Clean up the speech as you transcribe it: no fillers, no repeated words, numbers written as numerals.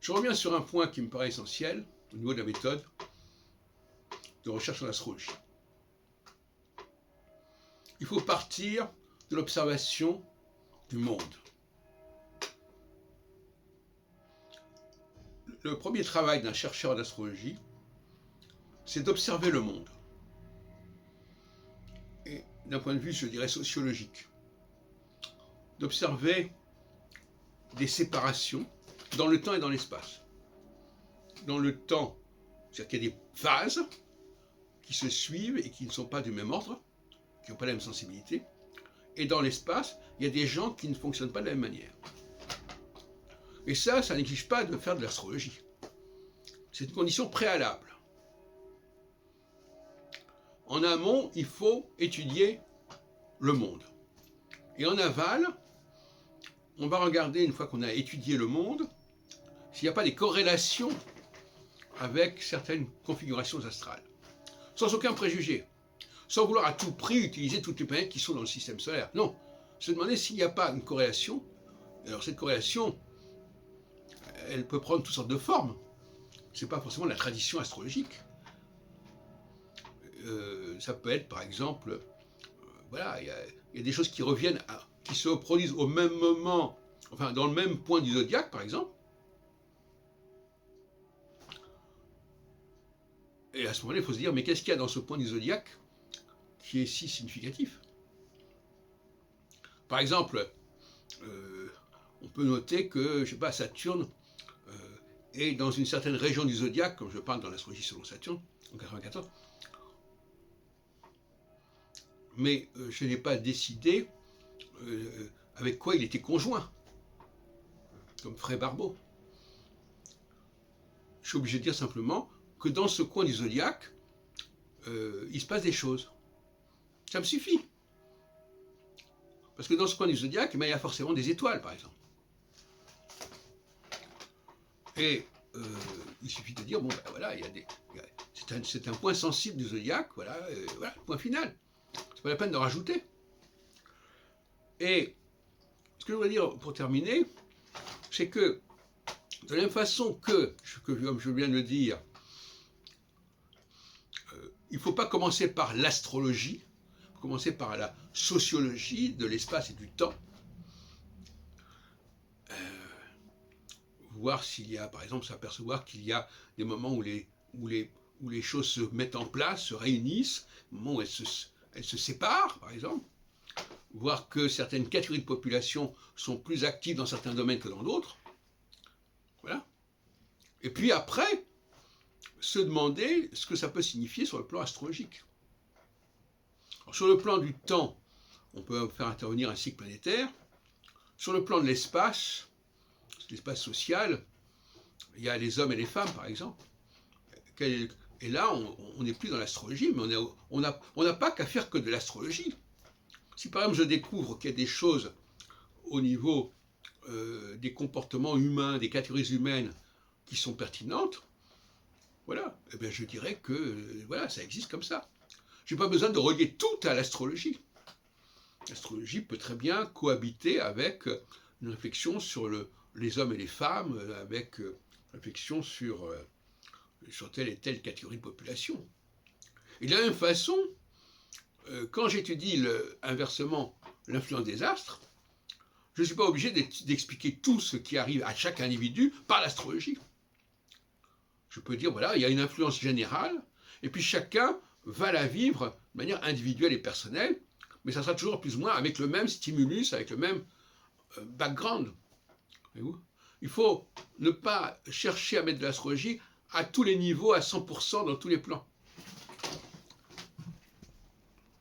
Je reviens sur un point qui me paraît essentiel au niveau de la méthode de recherche en astrologie. Il faut partir de l'observation du monde. Le premier travail d'un chercheur d'astrologie, c'est d'observer le monde. Et d'un point de vue, je dirais, sociologique. D'observer des séparations dans le temps et dans l'espace. Dans le temps, c'est-à-dire qu'il y a des phases qui se suivent et qui ne sont pas du même ordre, qui n'ont pas la même sensibilité. Et dans l'espace, il y a des gens qui ne fonctionnent pas de la même manière. Et ça n'exige pas de faire de l'astrologie. C'est une condition préalable. En amont, il faut étudier le monde. Et en aval, on va regarder, une fois qu'on a étudié le monde, s'il n'y a pas des corrélations avec certaines configurations astrales. Sans aucun préjugé. Sans vouloir à tout prix utiliser toutes les planètes qui sont dans le système solaire. Non. Se demander s'il n'y a pas une corrélation. Alors cette corrélation, elle peut prendre toutes sortes de formes. Ce n'est pas forcément la tradition astrologique. Ça peut être, par exemple, voilà, il y a des choses qui reviennent, qui se produisent au même moment, enfin dans le même point du zodiaque, par exemple. Et à ce moment-là, il faut se dire, mais qu'est-ce qu'il y a dans ce point du zodiaque qui est si significatif? Par exemple, on peut noter que, je sais pas, Saturne est dans une certaine région du zodiaque, comme je parle dans l'astrologie selon Saturne, en 94, mais je n'ai pas décidé avec quoi il était conjoint, comme Frey Barbeau. Je suis obligé de dire simplement que dans ce coin du zodiaque, il se passe des choses. Ça me suffit. Parce que dans ce coin du zodiaque, il y a forcément des étoiles, par exemple. Et il suffit de dire, bon, ben voilà, c'est un point sensible du zodiaque, voilà, voilà, point final. C'est pas la peine de rajouter. Et ce que je voudrais dire pour terminer, c'est que de la même façon que comme je viens de le dire, il ne faut pas commencer par l'astrologie, il faut commencer par la sociologie de l'espace et du temps. Voir s'il y a, par exemple, s'apercevoir qu'il y a des moments où les choses se mettent en place, se réunissent, des moments où elles se séparent, par exemple. Voir que certaines catégories de population sont plus actives dans certains domaines que dans d'autres. Voilà. Et puis après, se demander ce que ça peut signifier sur le plan astrologique. Alors, sur le plan du temps, on peut faire intervenir un cycle planétaire. Sur le plan de l'espace social, il y a les hommes et les femmes, par exemple. Et là, on n'est plus dans l'astrologie, mais on n'a pas qu'à faire que de l'astrologie. Si par exemple je découvre qu'il y a des choses au niveau des comportements humains, des catégories humaines qui sont pertinentes, voilà, eh bien je dirais que voilà, ça existe comme ça. Je n'ai pas besoin de relier tout à l'astrologie. L'astrologie peut très bien cohabiter avec une réflexion sur les hommes et les femmes, avec une réflexion sur telle et telle catégorie de population. Et de la même façon, quand j'étudie inversement l'influence des astres, je ne suis pas obligé d'expliquer tout ce qui arrive à chaque individu par l'astrologie. Je peux dire, voilà, il y a une influence générale, et puis chacun va la vivre de manière individuelle et personnelle, mais ça sera toujours plus ou moins avec le même stimulus, avec le même background. Voyez-vous ? Il faut ne pas chercher à mettre de l'astrologie à tous les niveaux, à 100% dans tous les plans.